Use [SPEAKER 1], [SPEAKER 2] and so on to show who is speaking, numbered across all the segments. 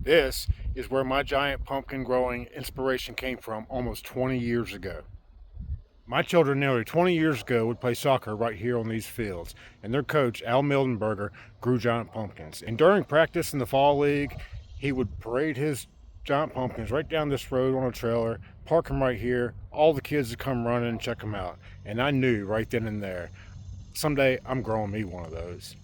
[SPEAKER 1] This is where my giant pumpkin growing inspiration came from almost 20 years ago. My children nearly 20 years ago would play soccer right here on these fields, and their coach, Al Mildenberger, grew giant pumpkins. And during practice in the fall league, he would parade his giant pumpkins right down this road on a trailer, park them right here. All the kids would come running and check them out. And I knew right then and there, someday I'm growing me one of those.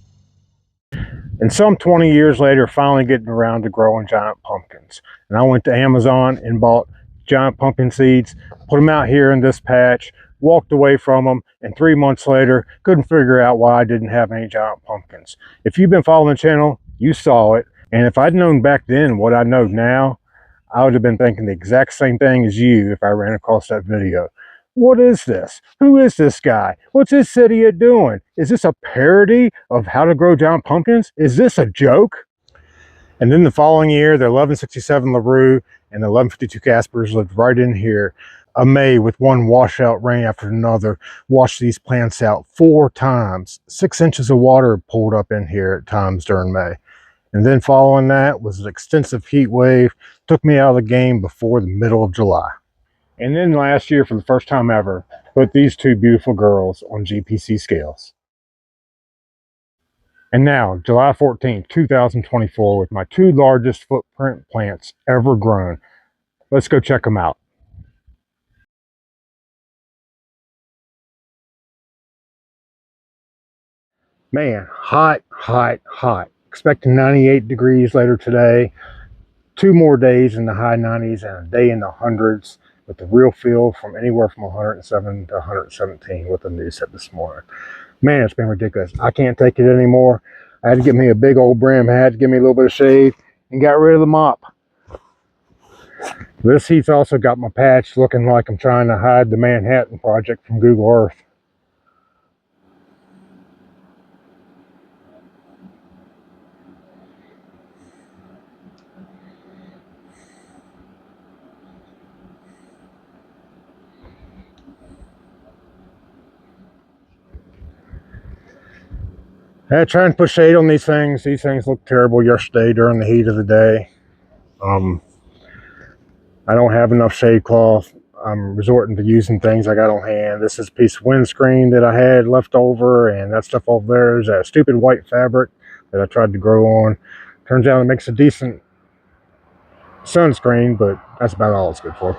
[SPEAKER 1] And some 20 years later, finally getting around to growing giant pumpkins. And I went to Amazon and bought giant pumpkin seeds, put them out here in this patch, walked away from them, and 3 months later, couldn't figure out why I didn't have any giant pumpkins. If you've been following the channel, you saw it. And if I'd known back then what I know now, I would have been thinking the exact same thing as you if I ran across that video. What is this? Who is this guy? What's this idiot doing? Is this a parody of how to grow giant pumpkins? Is this a joke? And then the following year, the 1167 LaRue and the 1152 Caspers lived right in here. A May with one washout rain after another washed these plants out 4 times. 6 inches of water pulled up in here at times during May. And then following that was an extensive heat wave, took me out of the game before the middle of July. And then last year, for the first time ever, put these 2 beautiful girls on GPC scales. And now, July 14th, 2024, with my 2 largest footprint plants ever grown. Let's go check them out. Man, hot, hot, hot. Expecting 98 degrees later today. 2 more days in the high 90s and a day in the hundreds, with the real feel from anywhere from 107 to 117 with the news set this morning. Man, it's been ridiculous. I can't take it anymore. I had to get me a big old brim hat to give me a little bit of shade and got rid of the mop. This heat's also got my patch looking like I'm trying to hide the Manhattan Project from Google Earth. I had to try and put shade on these things. These things looked terrible yesterday during the heat of the day. I don't have enough shade cloth. I'm resorting to using things I got on hand. This is a piece of windscreen that I had left over, and that stuff over there is that stupid white fabric that I tried to grow on. Turns out it makes a decent sunscreen, but that's about all it's good for.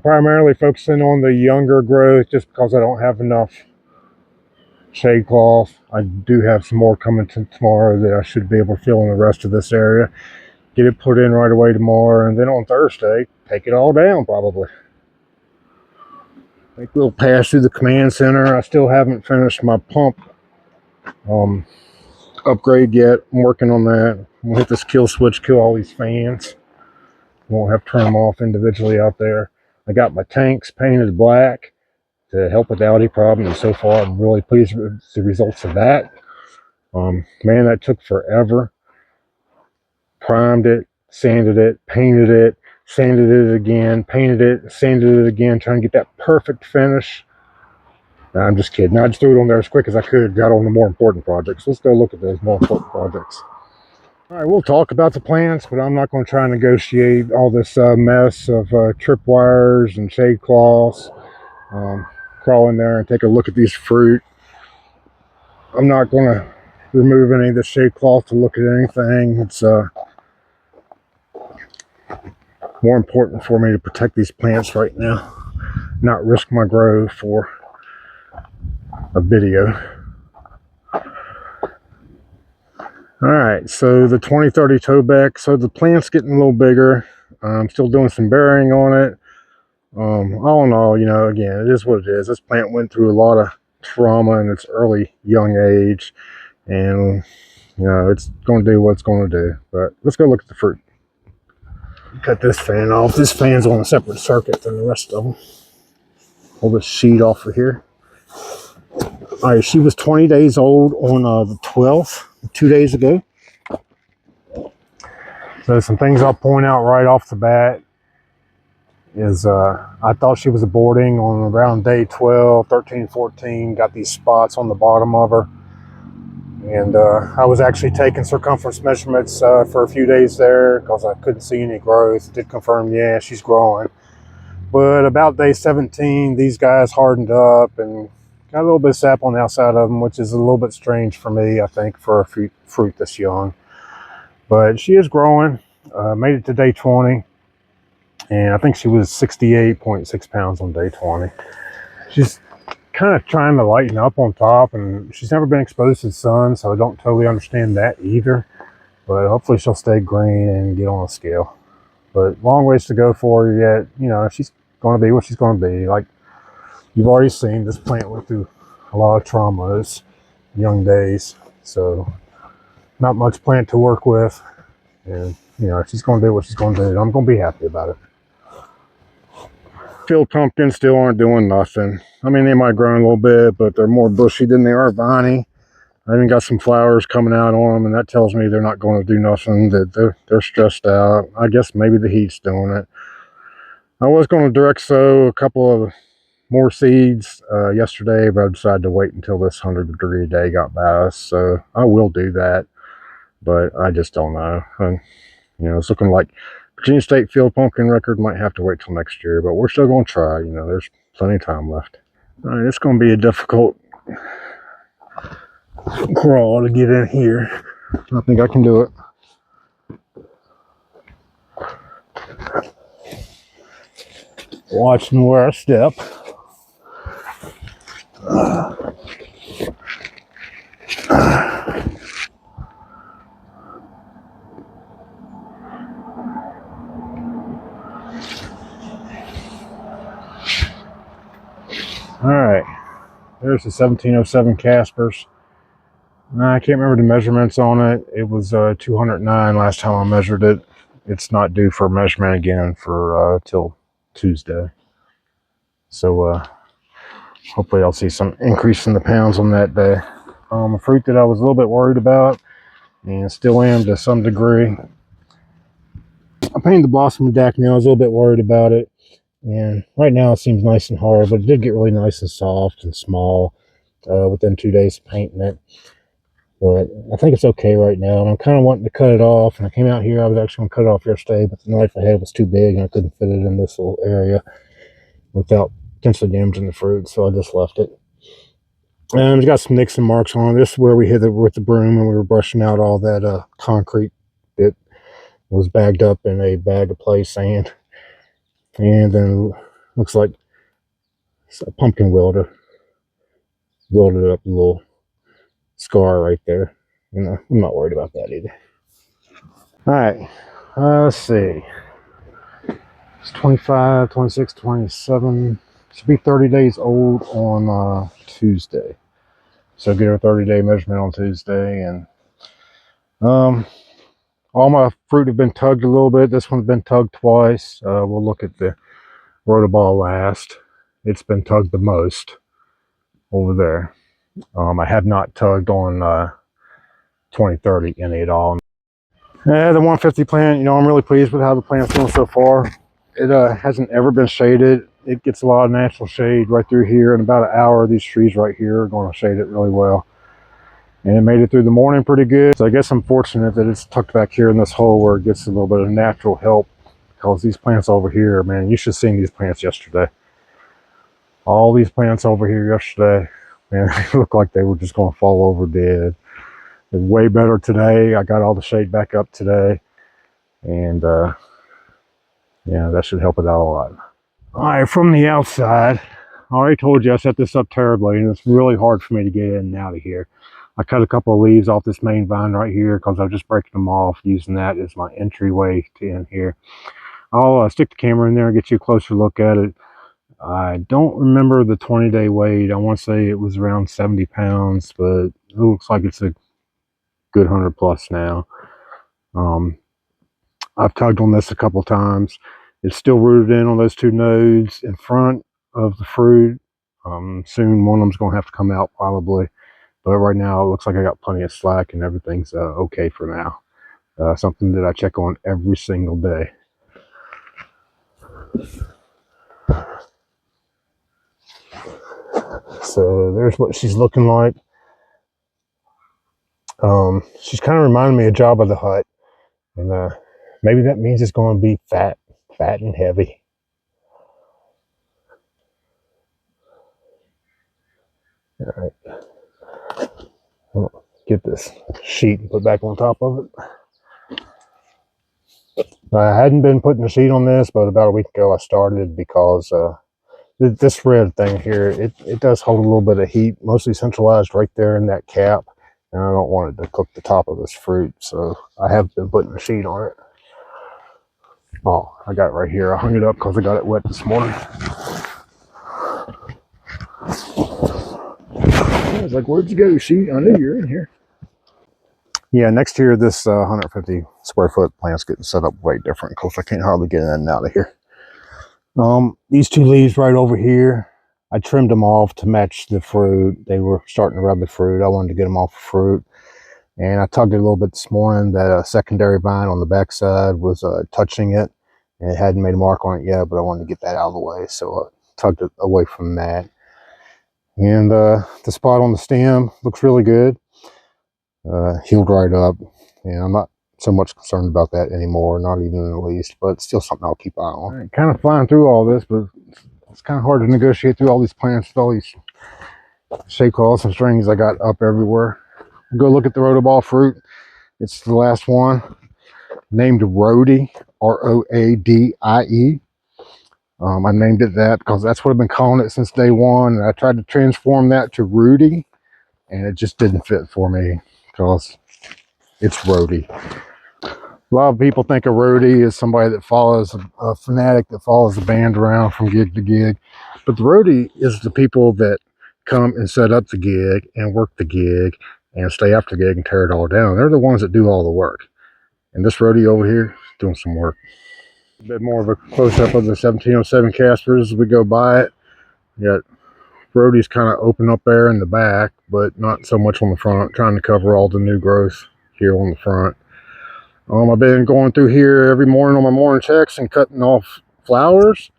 [SPEAKER 1] Primarily focusing on the younger growth just because I don't have enough shade cloth. I do have some more coming tomorrow that I should be able to fill in the rest of this area. Get it put in right away tomorrow, and then on Thursday, take it all down probably. Make a little pass through the command center. I still haven't finished my pump upgrade yet. I'm working on that. I'm gonna hit this kill switch, kill all these fans. Won't have to turn them off individually out there. I got my tanks painted black to help with the Audi problem, and so far I'm really pleased with the results of that. Man, that took forever. Primed it, sanded it, painted it, sanded it again, painted it, sanded it again, trying to get that perfect finish. Nah, I'm just kidding. I just threw it on there as quick as I could, got on the more important projects. Let's go look at those more important projects. All right, we'll talk about the plants, but I'm not going to try and negotiate all this mess of tripwires and shade cloths. Crawl in there and take a look at these fruit. I'm not going to remove any of the shade cloth to look at anything. It's more important for me to protect these plants right now, not risk my growth for a video. All right, so the 2030 Tobeck. So the plant's getting a little bigger. I'm still doing some burying on it. All in all, you know, again, it is what it is. This plant went through a lot of trauma in its early young age, and you know, it's going to do what it's going to do. But let's go look at the fruit. Cut this fan off. This fan's on a separate circuit than the rest of them. Pull this sheet off of here. All right, she was 20 days old on the 12th, 2 days ago. So some things I'll point out right off the bat is I thought she was aborting on around day 12, 13, 14. Got these spots on the bottom of her. And I was actually taking circumference measurements for a few days there because I couldn't see any growth. Did confirm, yeah, she's growing. But about day 17, these guys hardened up and got a little bit of sap on the outside of them, which is a little bit strange for me, I think, for a fruit this young. But she is growing. Made it to day 20, and I think she was 68.6 pounds on day 20. She's kind of trying to lighten up on top, and she's never been exposed to the sun, so I don't totally understand that either. But hopefully she'll stay green and get on a scale. But long ways to go for her yet. You know, she's going to be what she's going to be. Like you've already seen, this plant went through a lot of traumas young days, so not much plant to work with. And you know, she's going to do what she's going to do. I'm going to be happy about it. Field pumpkins still aren't doing nothing. I mean, they might grow a little bit, but they're more bushy than they are viney. I even got some flowers coming out on them, and that tells me they're not going to do nothing, that they're stressed out. I guess maybe the heat's doing it. I was going to direct sow a couple of more seeds yesterday, but I decided to wait until this 100-degree day got by us, so I will do that, but I just don't know. And, you know, it's looking like Virginia State field pumpkin record might have to wait till next year, but we're still going to try. You know, there's plenty of time left. All right, it's going to be a difficult crawl to get in here. I think I can do it. Watching where I step. All right, there's the 1707 Caspers. I can't remember the measurements on it. It was 209 last time I measured it. It's not due for measurement again for till Tuesday. So hopefully I'll see some increase in the pounds on that day. A fruit that I was a little bit worried about, and still am to some degree. I painted the blossom deck now. I was a little bit worried about it. And right now it seems nice and hard, but it did get really nice and soft and small within 2 days of painting it. But I think it's okay right now. And I'm kind of wanting to cut it off. And I came out here, I was actually going to cut it off yesterday, but the knife I had was too big and I couldn't fit it in this little area without potentially damaging the fruit. So I just left it. And it's got some nicks and marks on it. This is where we hit it with the broom and we were brushing out all that concrete that was bagged up in a bag of play sand. And then looks like a pumpkin welder welded up a little scar right there. You know, I'm not worried about that either. All right, let's see. It's 25, 26, 27. Should be 30 days old on Tuesday. So get a 30-day measurement on Tuesday. And all my fruit have been tugged a little bit. This one's been tugged twice. We'll look at the rotoball last. It's been tugged the most over there. I have not tugged on 2030 any at all. The 150 plant, you know, I'm really pleased with how the plant's doing so far. It hasn't ever been shaded. It gets a lot of natural shade right through here. In about an hour, these trees right here are going to shade it really well. And it made it through the morning pretty good. So I guess I'm fortunate that it's tucked back here in this hole where it gets a little bit of natural help. Because these plants over here, man, you should have seen these plants yesterday. All these plants over here yesterday, man, they look like they were just going to fall over dead. It's way better today. I got all the shade back up today. And yeah, that should help it out a lot. All right, from the outside, I already told you I set this up terribly, and it's really hard for me to get in and out of here. I cut a couple of leaves off this main vine right here because I'm just breaking them off, using that as my entryway to in here. I'll stick the camera in there and get you a closer look at it. I don't remember the 20-day weight. I want to say it was around 70 pounds, but it looks like it's a good 100 plus now. I've tugged on this a couple times. It's still rooted in on those two nodes in front of the fruit. Soon one of them's going to have to come out probably. But right now it looks like I got plenty of slack and everything's okay for now. Something that I check on every single day. So there's what she's looking like. She's kind of reminding me of Jabba the Hutt, and maybe that means it's going to be fat and heavy. All right, I'll get this sheet and put back on top of it. I hadn't been putting the sheet on this, but about a week ago I started because this red thing here, it does hold a little bit of heat, mostly centralized right there in that cap, and I don't want it to cook the top of this fruit, so I have been putting the sheet on it. Oh, I got it right here. I hung it up because I got it wet this morning. I was like, where'd you go, sheet? I knew you're in here. Yeah, next year this 150 square foot plant's getting set up way different because I can't hardly get in and out of here. These two leaves right over here, I trimmed them off to match the fruit. They were starting to rub the fruit. I wanted to get them off the fruit. And I tugged it a little bit this morning. That secondary vine on the backside was touching it. And it hadn't made a mark on it yet, but I wanted to get that out of the way. So I tugged it away from that. And the spot on the stem looks really good. Healed right up. And I'm not so much concerned about that anymore, not even in the least, but it's still something I'll keep an eye on. Right, kind of flying through all this, but it's kind of hard to negotiate through all these plants with all these shade cloths and strings I got up everywhere. Go look at the rotoball fruit. It's the last one, named Rhodie, R-O-A-D-I-E. I named it that because that's what I've been calling it since day one. And I tried to transform that to Rudy, and it just didn't fit for me because it's Rhodie. A lot of people think a roadie is somebody that follows a fanatic that follows the band around from gig to gig. But the roadie is the people that come and set up the gig and work the gig and stay after the gig and tear it all down. They're the ones that do all the work. And this roadie over here is doing some work. A bit more of a close-up of the 1707 Caspers as we go by it. You got roadies kind of open up there in the back, but not so much on the front, trying to cover all the new growth here on the front. I've been going through here every morning on my morning checks and cutting off flowers.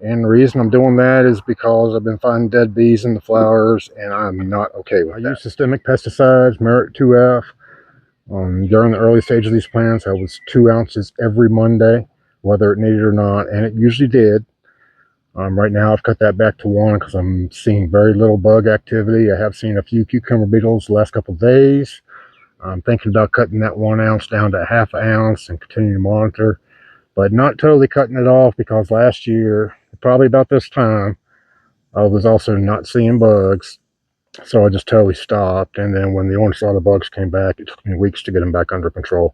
[SPEAKER 1] And the reason I'm doing that is because I've been finding dead bees in the flowers, and I'm not okay with that. I use systemic pesticides, Merit 2F. During the early stage of these plants, I was 2 ounces every Monday, whether it needed or not, and it usually did. Right now, I've cut that back to 1 because I'm seeing very little bug activity. I have seen a few cucumber beetles the last couple of days. I'm thinking about cutting that 1 ounce down to ½ ounce and continue to monitor, but not totally cutting it off because last year, probably about this time, I was also not seeing bugs. So I just totally stopped. And then when the onslaught bugs came back, it took me weeks to get them back under control.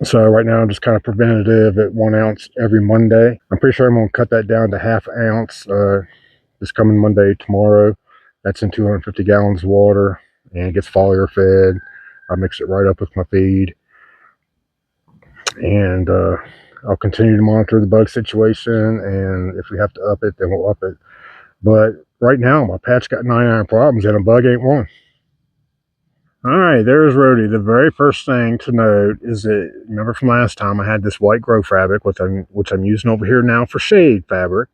[SPEAKER 1] So right now I'm just kind of preventative at 1 ounce every Monday. I'm pretty sure I'm going to cut that down to ½ ounce this coming Monday, tomorrow. That's in 250 gallons of water, and it gets foliar fed. I mix it right up with my feed, and I'll continue to monitor the bug situation, and if we have to up it, then we'll up it. But right now, my patch got 99 problems, and a bug ain't one. All right, there's Rhodie. The very first thing to note is that, remember from last time, I had this white grow fabric, which I'm using over here now for shade fabric,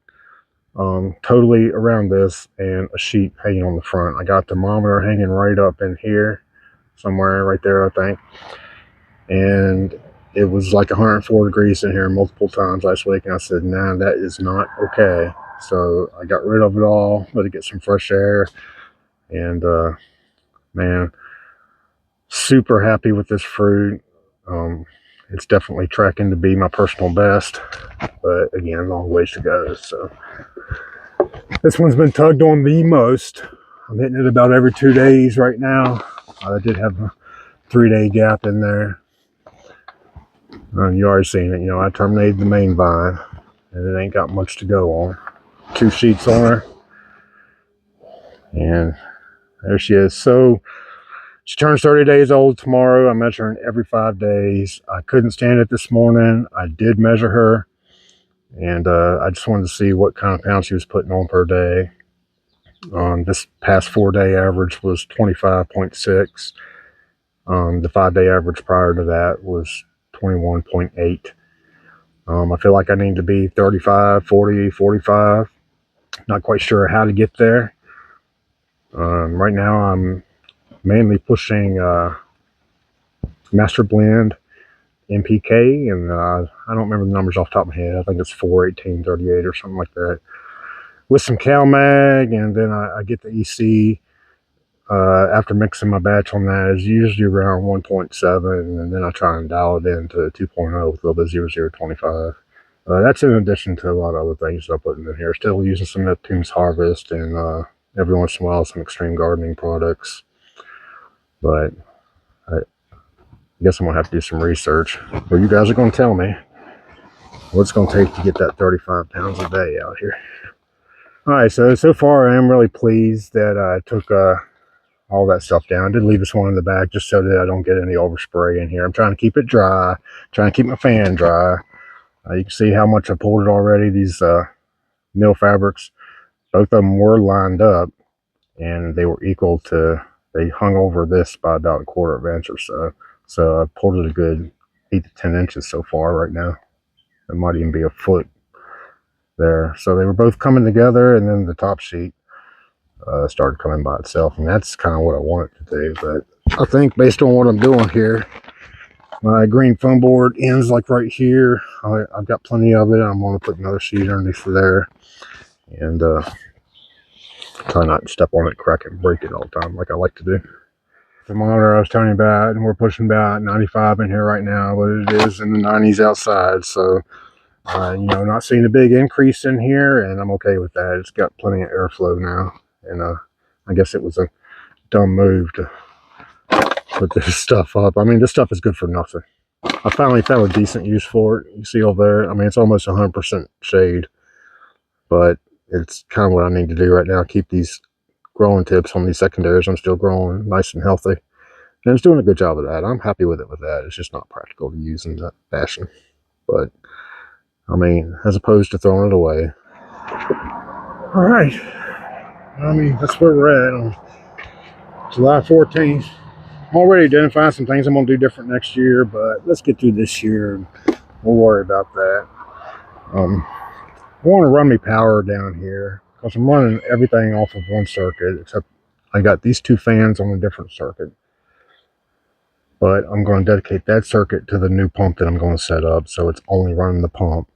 [SPEAKER 1] totally around this, and a sheet hanging on the front. I got the thermometer hanging right up in here, somewhere right there, I think. And it was like 104 degrees in here multiple times last week, and I said, nah, that is not okay. So I got rid of it all, let it get some fresh air, and man, super happy with this fruit. It's definitely tracking to be my personal best, but again, long ways to go. So this one's been tugged on the most. I'm hitting it about every 2 days right now. I did have a 3-day gap in there. You already seen it. I terminated the main vine, and it ain't got much to go on. 2 sheets on her, and there she is. So she turns 30 days old tomorrow. I'm measuring every 5 days. I couldn't stand it this morning. I did measure her, and I just wanted to see what kind of pounds she was putting on per day. This past 4-day average was 25.6. The 5-day average prior to that was 21.8. I feel like I need to be 35, 40, 45. Not quite sure how to get there. Right now I'm mainly pushing Master Blend, MPK, and I don't remember the numbers off the top of my head. I think it's 41838 or something like that. With some CalMag, and then I get the EC after mixing my batch on that is usually around 1.7, and then I try and dial it into 2.0 with a little bit of 0025. That's in addition to a lot of other things that I'm putting in here. Still using some Neptune's Harvest and every once in a while some Extreme Gardening products. But I guess I'm going to have to do some research. Well, you guys are going to tell me what it's going to take to get that 35 pounds a day out here. Alright, so far I am really pleased that I took all that stuff down. I did leave this one in the back just so that I don't get any overspray in here. I'm trying to keep it dry, trying to keep my fan dry. You can see how much I pulled it already. These mill fabrics, both of them were lined up and they were equal to, they hung over this by about a quarter of an inch or so. So I pulled it a good 8 to 10 inches so far right now. It might even be a foot there. So they were both coming together, and then the top sheet started coming by itself, and that's kind of what I wanted to do. But I think based on what I'm doing here, my green foam board ends like right here. I've got plenty of it. I'm going to put another sheet underneath there, and try not to step on it, crack it, and break it all the time like I like to do. The monitor I was telling you about, and we're pushing about 95 in here right now, but it is in the 90s outside. So you know, not seeing a big increase in here, and I'm okay with that. It's got plenty of airflow now, and I guess it was a dumb move to put this stuff up. I mean, this stuff is good for nothing. I finally found a decent use for it. You see over there, I mean, it's almost 100% shade, but it's kind of what I need to do right now. Keep these growing tips on these secondaries. I'm still growing nice and healthy, and it's doing a good job of that. I'm happy with it with that. It's just not practical to use in that fashion, but I mean, as opposed to throwing it away. All right. I mean, that's where we're at on July 14th. I'm already identifying some things I'm going to do different next year, but let's get through this year and we'll worry about that. I want to run me power down here because I'm running everything off of one circuit, except I got these two fans on a different circuit. But I'm going to dedicate that circuit to the new pump that I'm going to set up, so it's only running the pump,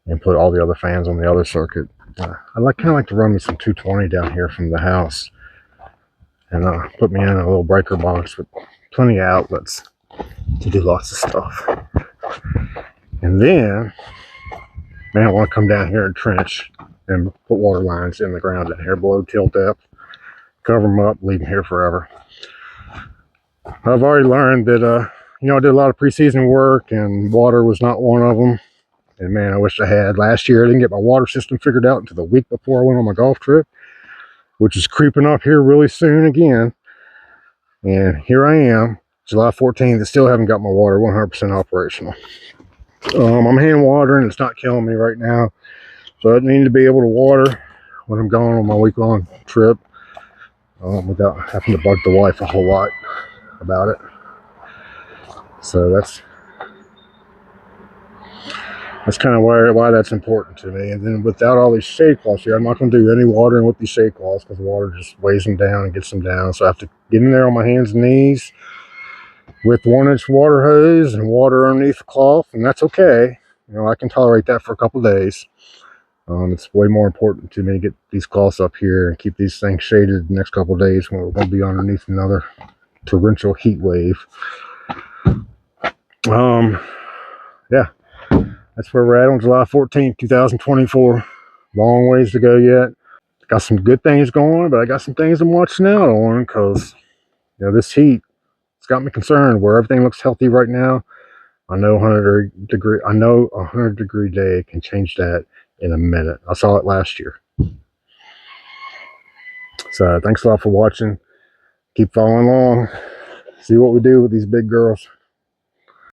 [SPEAKER 1] and put all the other fans on the other circuit. I kind of like to run me some 220 down here from the house, and put me in a little breaker box with plenty of outlets to do lots of stuff. And then, man, I want to come down here and trench and put water lines in the ground down here below till depth, cover them up, leave them here forever. I've already learned that, you know, I did a lot of preseason work, and water was not one of them. And man, I wish I had. Last year, I didn't get my water system figured out until the week before I went on my golf trip, which is creeping up here really soon again. And here I am, July 14th, and still haven't got my water 100% operational. I'm hand watering, it's not killing me right now. So I need to be able to water when I'm going on my week-long trip without having to bug the wife a whole lot about it. So that's kind of why that's important to me. And then without all these shade cloths here, I'm not going to do any watering with these shade cloths because water just weighs them down and gets them down. So I have to get in there on my hands and knees with 1-inch water hose and water underneath the cloth, and that's okay. You know, I can tolerate that for a couple days. It's way more important to me to get these cloths up here and keep these things shaded the next couple days when we're going to be underneath another torrential heat wave. Yeah, that's where we're at on July 14th, 2024. Long ways to go yet. Got some good things going, but I got some things I'm watching out on because, you know, this heat, it's got me concerned. Where everything looks healthy right now, I know 100-degree day can change that in a minute. I saw it last year. So thanks a lot for watching. Keep following along. See what we do with these big girls.